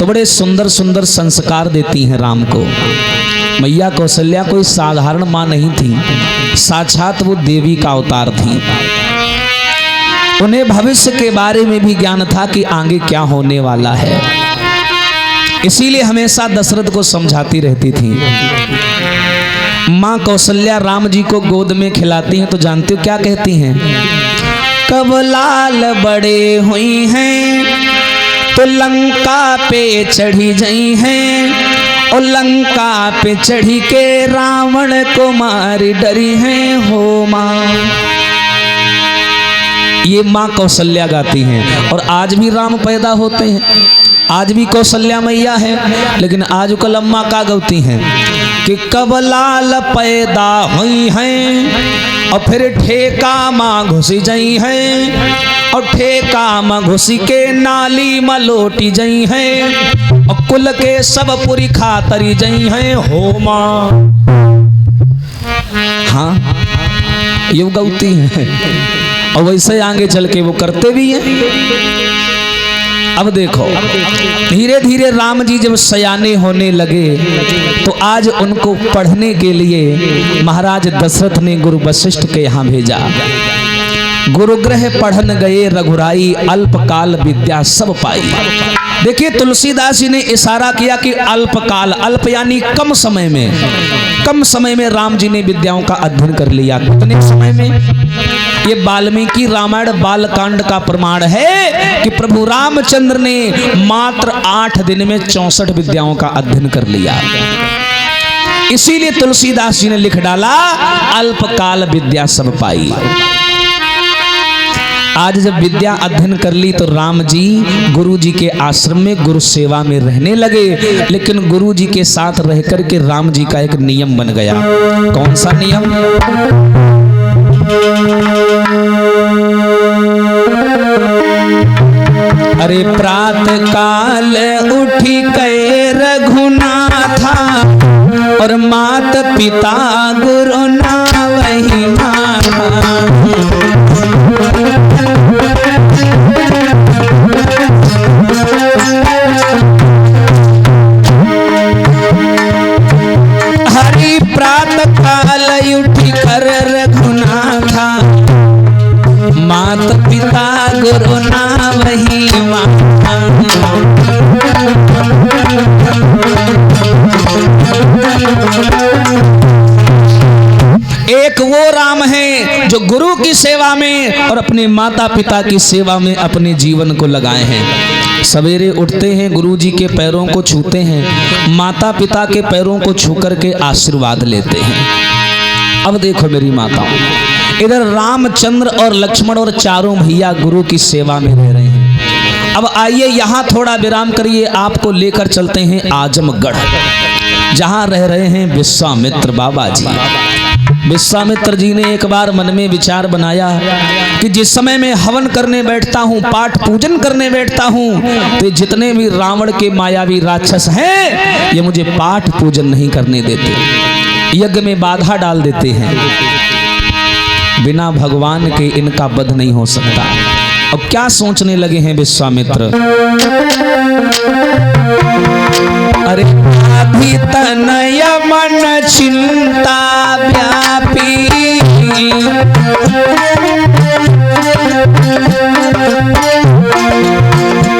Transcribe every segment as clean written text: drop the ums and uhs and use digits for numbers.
तो बड़े सुंदर सुंदर संस्कार देती हैं राम को। मैया कौशल्या कोई साधारण माँ नहीं थी, साक्षात वो देवी का अवतार थी। उन्हें भविष्य के बारे में भी ज्ञान था कि आगे क्या होने वाला है, इसीलिए हमेशा दशरथ को समझाती रहती थी। माँ कौशल्या राम जी को गोद में खिलाती हैं तो जानते हो क्या कहती हैं? कब लाल बड़े हुई हैं तो लंका पे चढ़ी गई हैं, और लंका पे चढ़ी के रावण को मारी डरी हैं हो माँ। ये माँ कौशल्या गाती हैं। और आज भी राम पैदा होते हैं, आज भी कौशल्या मैया है, लेकिन आज कल अम्मा का गौती हैं कि कब लाल पैदा हुई हैं और फिर ठेका माँ घुसी गई हैं, और ठेका माँ घुसी के नाली में लोटी गई हैं, और कुल के सब पूरी खातरी गई हैं हो माँ। हाँ ये गौती है, और वैसे आगे चल के वो करते भी हैं। अब देखो धीरे धीरे राम जी जब सयाने होने लगे तो आज उनको पढ़ने के लिए महाराज दशरथ ने गुरु वशिष्ठ के यहाँ भेजा। गुरुग्रह पढ़न गए रघुराई, अल्पकाल विद्या सब पाई। देखिए तुलसीदास जी ने इशारा किया कि अल्पकाल, अल्प यानी कम समय में, कम समय में राम जी ने विद्याओं का अध्ययन कर लिया। कितने समय में? ये वाल्मीकि रामायण बालकांड का प्रमाण है कि प्रभु रामचंद्र ने मात्र 8 दिन में 64 विद्याओं का अध्ययन कर लिया। इसीलिए तुलसीदास जी ने लिख डाला अल्पकाल विद्या सब पाई। आज जब विद्या अध्ययन कर ली तो राम जी गुरु जी के आश्रम में गुरु सेवा में रहने लगे। लेकिन गुरु जी के साथ रह कर के राम जी का एक नियम बन गया। कौन सा नियम? अरे प्रातः काल उठी कै रघुनाथा, और मात पिता गुरु ना वही माना। हरि प्रातः काल उठी कर रघुनाथा, मात पिता गुरु ना वही माना। एक वो राम है जो गुरु की सेवा में और अपने माता पिता की सेवा में अपने जीवन को लगाए हैं। सवेरे उठते हैं, गुरु जी के पैरों को छूते हैं, माता पिता के पैरों को छू करके आशीर्वाद लेते हैं। अब देखो मेरी माताओं, इधर रामचंद्र और लक्ष्मण और चारों भैया गुरु की सेवा में रह रहे हैं। अब आइए यहाँ थोड़ा विराम करिए, आपको लेकर चलते हैं आजमगढ़, जहाँ रह रहे हैं विश्वामित्र बाबा जी। विश्वामित्र जी ने एक बार मन में विचार बनाया कि जिस समय मैं हवन करने बैठता हूँ, पाठ पूजन करने बैठता हूँ, तो जितने भी रावण के मायावी राक्षस हैं ये मुझे पाठ पूजन नहीं करने देते, यज्ञ में बाधा डाल देते हैं। बिना भगवान के इनका वध नहीं हो सकता। अब क्या सोचने लगे हैं विश्वामित्र? अरे अभी तनय मन चिंता व्यापी,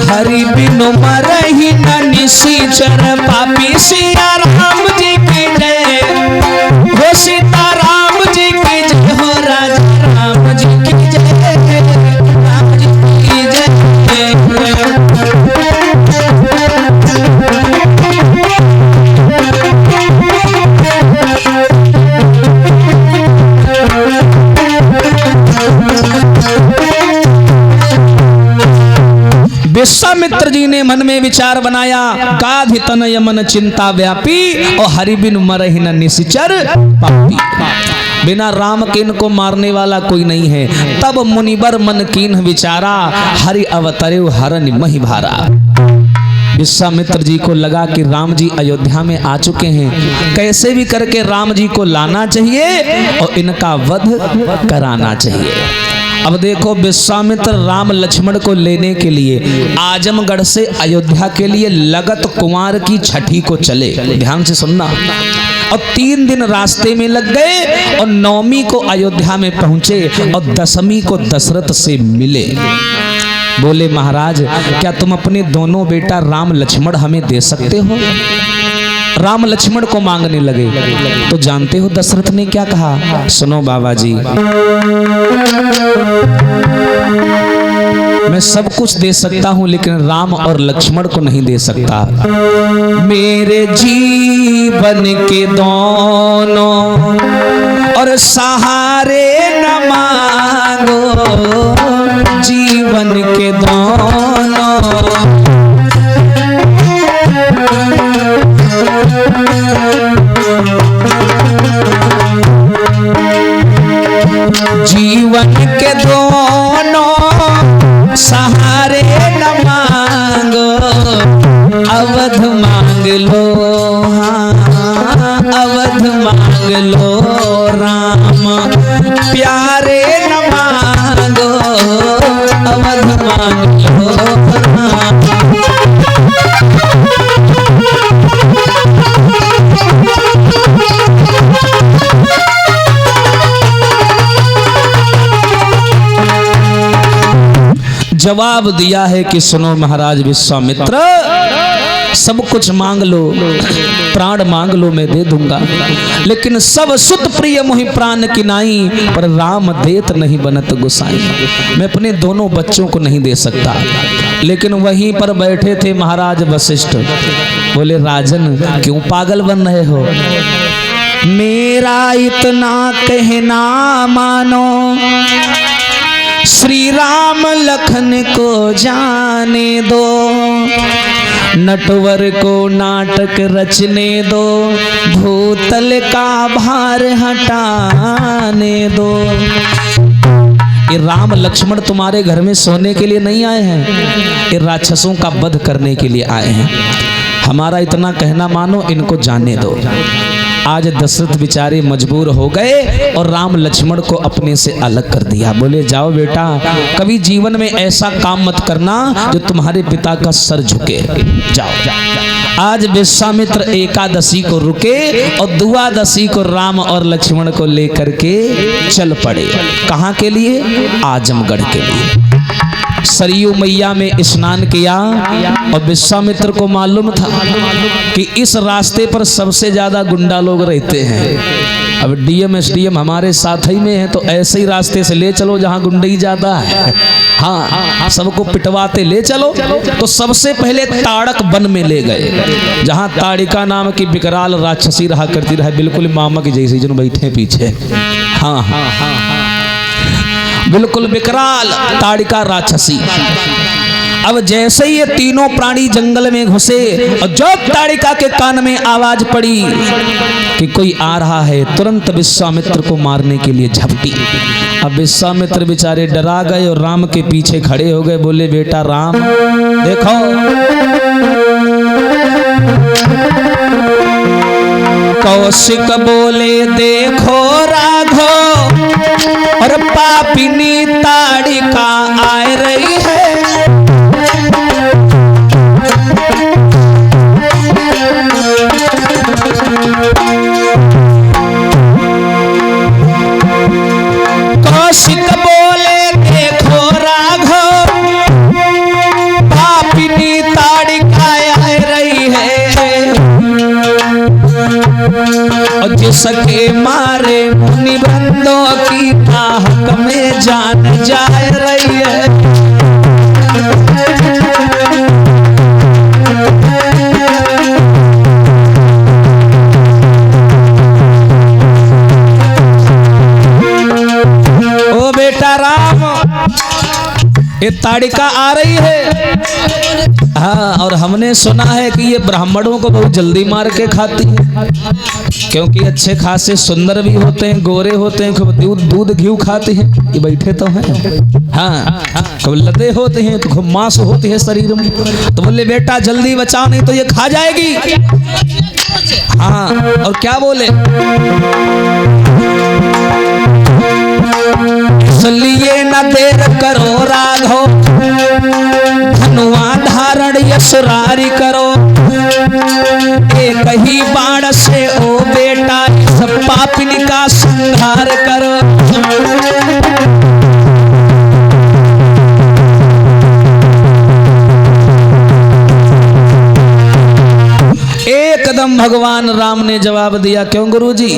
हरि बिनु मरहि न निशिचर पापी। सिया राम जी की जय हो, सीता राम जी की जय हो, राजा राम जी की जय, राम जी की जय। विश्वामित्र जी ने मन में विचार बनाया, गाधि तनय मन चिंता व्यापी, और हरि बिन मरहि न निशिचर पापी। बिना राम के इनको मारने वाला कोई नहीं है। तब मुनिबर मन कीन विचारा, हरि अवतरे हरन महि भारा। विश्वामित्र जी को लगा कि राम जी अयोध्या में आ चुके हैं, कैसे भी करके राम जी को लाना चाहिए और इनका वध कराना चाहिए। अब देखो विश्वामित्र राम लक्ष्मण को लेने के लिए आजमगढ़ से अयोध्या के लिए लगत कुंवार की छठी को चले। ध्यान से सुनना। और 3 दिन रास्ते में लग गए और 9वीं को अयोध्या में पहुंचे और 10वीं को दशरथ से मिले। बोले महाराज क्या तुम अपने दोनों बेटा राम लक्ष्मण हमें दे सकते हो? राम लक्ष्मण को मांगने लगे। तो जानते हो दशरथ ने क्या कहा? सुनो बाबा जी, मैं सब कुछ दे सकता हूं लेकिन राम और लक्ष्मण को नहीं दे सकता। मेरे जीवन के दोनों और सहारे न मांगो, जीवन के दोनों जीवन के दोनों सहारे न मांगो, अवध मांग लो, हाँ अवध मांग लो, राम प्यारे न मांगो, अवध मांग लो राम। जवाब दिया है कि सुनो महाराज विश्वामित्र, सब कुछ मांग लो, प्राण मांग लो मैं दे दूंगा, लेकिन सब सुत प्रिय मोहि प्राण की नाई, पर राम देत नहीं बनत गुसाई। मैं अपने दोनों बच्चों को नहीं दे सकता। लेकिन वहीं पर बैठे थे महाराज वशिष्ठ। बोले राजन क्यों पागल बन रहे हो? मेरा इतना कहना मानो, श्री राम लखन को जाने दो, नटवर को नाटक रचने दो, भूतल का भार हटाने दो। ये राम लक्ष्मण तुम्हारे घर में सोने के लिए नहीं आए हैं, ये राक्षसों का वध करने के लिए आए हैं। हमारा इतना कहना मानो, इनको जाने दो। आज दशरथ बेचारे मजबूर हो गए और राम लक्ष्मण को अपने से अलग कर दिया। बोले जाओ बेटा, कभी जीवन में ऐसा काम मत करना जो तुम्हारे पिता का सर झुके। जाओ। आज विश्वामित्र एकादशी को रुके और द्वादशी को राम और लक्ष्मण को लेकर के चल पड़े। कहाँ के लिए? आजमगढ़ के लिए। सरयू मैया में स्नान किया और विश्वामित्र को मालूम था कि इस रास्ते पर सबसे ज्यादा गुंडा लोग रहते हैं। अब डीएम एसडीएम हमारे साथ ही में है, तो ऐसे ही रास्ते से ले चलो जहां गुंडई ज्यादा है। हाँ, सबको पिटवाते ले चलो। तो सबसे पहले ताड़क वन में ले गए, जहां ताड़िका नाम की विकराल राक्षसी रहा करती रहा, बिल्कुल मामा की जैसी जो बैठे पीछे। हाँ हाँ हाँ, बिल्कुल विकराल ताड़िका राक्षसी। अब जैसे ही ये तीनों प्राणी जंगल में घुसे और जब ताड़िका के कान में आवाज पड़ी कि कोई आ रहा है, तुरंत विश्वामित्र को मारने के लिए झपटी। अब विश्वामित्र बेचारे डरा गए और राम के पीछे खड़े हो गए। बोले बेटा राम देखो, कौशिक बोले देखो राघो, और पापिनी ताड़िका आ रही है। कौशिक बोले देखो राघव, पापिनी ताड़िका आ रही है, और जिसके मारे मुनि बंदों की ताहक में जान जा रही है। ओ बेटा राम, ये ताड़िका आ रही है। हाँ, और हमने सुना है कि ये ब्राह्मणों को बहुत जल्दी मार के खाती है, क्योंकि अच्छे खासे सुंदर भी होते हैं, गोरे होते हैं, खूब दूध घी खाते हैं। ये बैठे तो हैं। हाँ, खूब लदे होते हैं, तो खूब मांस होती है शरीर में। तो बोले बेटा जल्दी बचाओ नहीं तो ये खा जाएगी। हाँ, और क्या बोले, इसलिए न देर करो राघो, धनुआ धारण यसुरारी करो। एक ही बाण से ओ बेटा इस पापिनी का संहार करो। एकदम भगवान राम ने जवाब दिया, क्यों गुरुजी,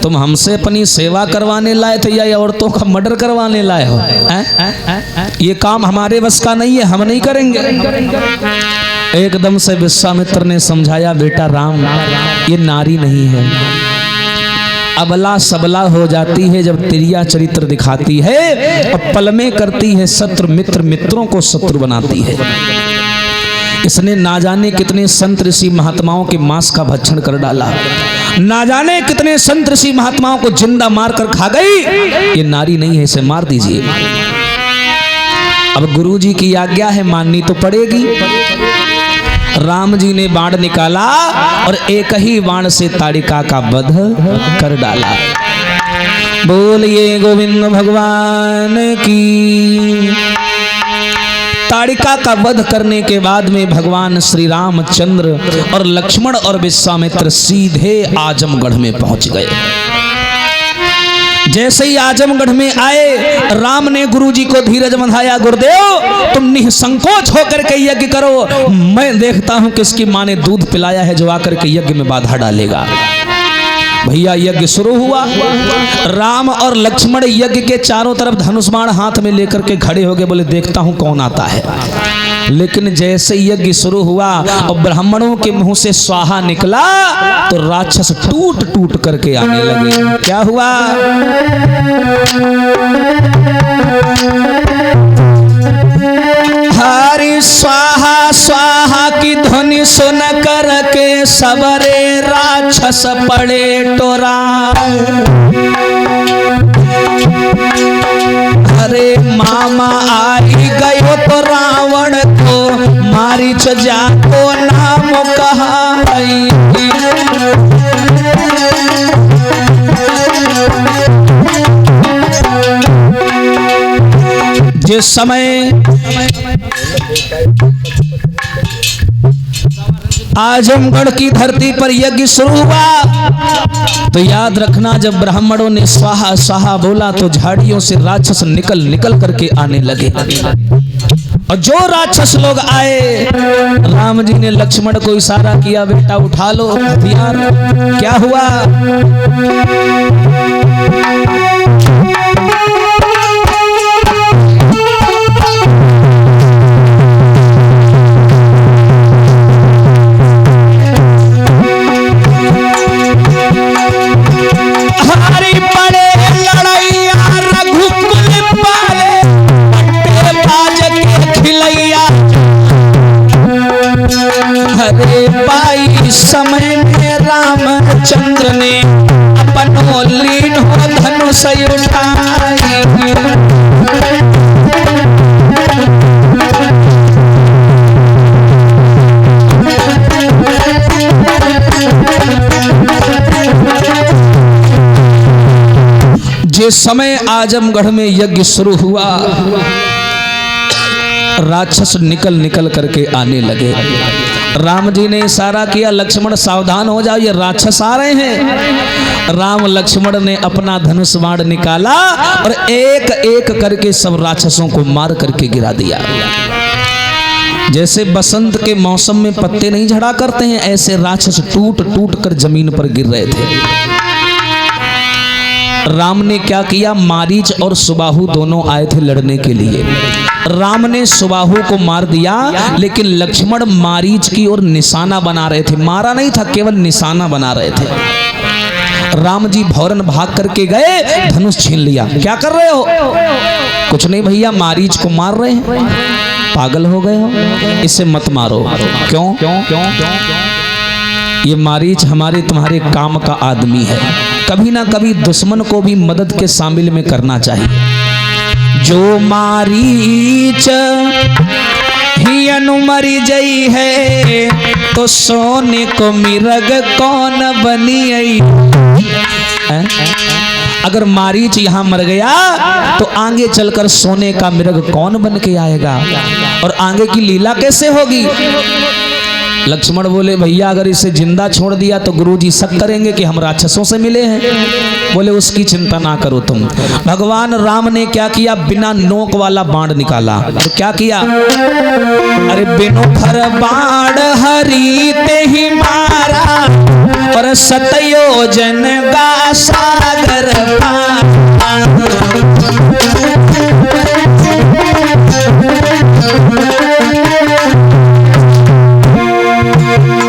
तुम हमसे अपनी सेवा करवाने लाए थे या औरतों का मर्डर करवाने लाए हो? ये काम हमारे बस का नहीं है, हम नहीं करेंगे। एकदम से विश्वामित्र ने समझाया, बेटा राम, ये नारी नहीं है, अबला सबला हो जाती है जब तिरिया चरित्र दिखाती है और पल में करती है शत्रु मित्र, मित्रों को शत्रु बनाती है। इसने ना जाने कितने संत ऋषि महात्माओं के मांस का भक्षण कर डाला, ना जाने कितने संत ऋषि महात्माओं को जिंदा मार कर खा गई। ये नारी नहीं है, इसे मार दीजिए। अब गुरुजी की आज्ञा है, माननी तो पड़ेगी। राम जी ने बाण निकाला और एक ही बाण से ताड़िका का वध कर डाला। बोलिए गोविंद भगवान की। ताड़िका का वध करने के बाद में भगवान श्री रामचंद्र और लक्ष्मण और विश्वामित्र सीधे आजमगढ़ में पहुंच गए। जैसे ही आजमगढ़ में आए, राम ने गुरुजी को धीरज बंधाया, गुरुदेव तुम निसंकोच होकर के यज्ञ करो, मैं देखता हूं किसकी मां ने दूध पिलाया है जो आकर के यज्ञ में बाधा डालेगा। भैया यज्ञ शुरू हुआ। राम और लक्ष्मण यज्ञ के चारों तरफ धनुष बाण हाथ में लेकर के खड़े हो गए, बोले देखता हूं कौन आता है। लेकिन जैसे यज्ञ शुरू हुआ और ब्राह्मणों के मुंह से स्वाहा निकला तो राक्षस टूट टूट करके आने लगे। क्या हुआ? हरि स्वाहा स्वाहा की ध्वनि सुन कर के सबरे राक्षस पड़े टोरा। अरे मामा आई गयो तो रावण को मारीच जाको नाम कहा। जिस समय आजमगढ़ की धरती पर यज्ञ शुरू हुआ तो याद रखना, जब ब्राह्मणों ने स्वाहा स्वाहा बोला तो झाड़ियों से राक्षस निकल निकल करके आने लगे। और जो राक्षस लोग आए, राम जी ने लक्ष्मण को इशारा किया, बेटा उठा लो हथियार। क्या हुआ? समय में रामचंद्र ने अपनो लीन हो धनुष उठाई। जिस समय आजमगढ़ में यज्ञ शुरू हुआ, राक्षस निकल निकल करके आने लगे। राम जी ने इशारा किया, लक्ष्मण सावधान हो जाओ, ये राक्षस आ रहे हैं। राम लक्ष्मण ने अपना धनुष बाण निकाला और एक एक करके सब राक्षसों को मार करके गिरा दिया। जैसे बसंत के मौसम में पत्ते नहीं झड़ा करते हैं, ऐसे राक्षस टूट टूट कर जमीन पर गिर रहे थे। राम ने क्या किया, मारीच और सुबाहु दोनों आए थे लड़ने के लिए। राम ने सुबाहु को मार दिया, लेकिन लक्ष्मण मारीच की ओर निशाना बना रहे थे। मारा नहीं था, केवल निशाना बना रहे थे। राम जी भौरन भाग करके गए, धनुष छीन लिया। क्या कर रहे हो? कुछ नहीं भैया, मारीच को मार रहे हैं। पागल हो गए हो, इसे मत मारो। क्यों? ये मारीच हमारे तुम्हारे काम का आदमी है। कभी ना कभी दुश्मन को भी मदद के शामिल में करना चाहिए। जो मारीच ही अनुमरी जई है, तो सोने को मिरग कौन बनी आई। अगर मारीच यहाँ मर गया तो आगे चलकर सोने का मृग कौन बन के आएगा और आगे की लीला कैसे होगी। लक्ष्मण बोले भैया अगर इसे जिंदा छोड़ दिया तो गुरुजी शक करेंगे कि हम राक्षसों से मिले हैं। बोले उसकी चिंता ना करो तुम। भगवान राम ने क्या किया, बिना नोक वाला बाण निकाला। तो क्या किया, अरे बिनो फर बाण हरि ते ही मारा और सतयोजन का सागर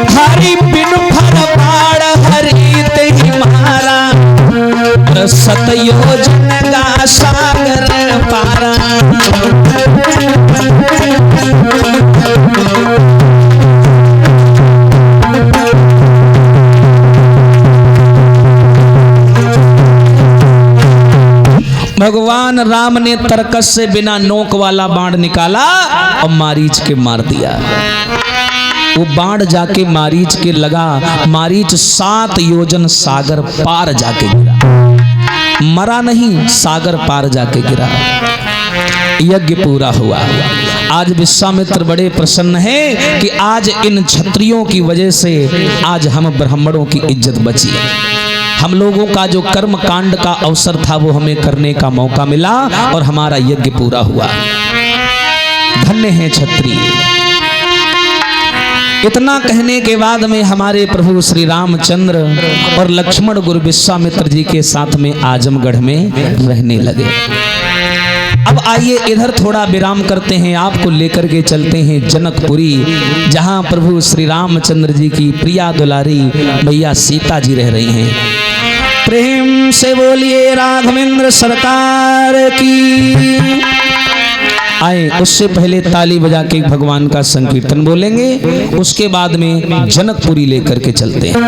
हरि बिनु फर बाण हरि ते ही मारा और सतयोजन का सागर पारा। भगवान राम ने तरकस से बिना नोक वाला बाण निकाला और मारीच के मार दिया। वो बाण जाके मारीच के लगा, मारीच 7 योजन सागर पार जाके गिरा। मरा नहीं, सागर पार जाके गिरा। यज्ञ पूरा हुआ। आज विश्वामित्र बड़े प्रसन्न हैं कि आज इन क्षत्रियों की वजह से आज हम ब्राह्मणों की इज्जत बची। हम लोगों का जो कर्म कांड का अवसर था वो हमें करने का मौका मिला और हमारा यज्ञ पूरा हुआ। धन्य है क्षत्रिय। इतना कहने के बाद में हमारे प्रभु श्री रामचंद्र और लक्ष्मण गुरु विश्वामित्र जी के साथ में आजमगढ़ में रहने लगे। अब आइए इधर थोड़ा विराम करते हैं, आपको लेकर के चलते हैं जनकपुरी, जहां प्रभु श्री रामचंद्र जी की प्रिया दुलारी मैया सीता जी रह रही हैं। प्रेम से बोलिए राघवेंद्र सरकार की। आए उससे पहले ताली बजा के भगवान का संकीर्तन बोलेंगे, उसके बाद में जनकपुरी लेकर के चलते हैं।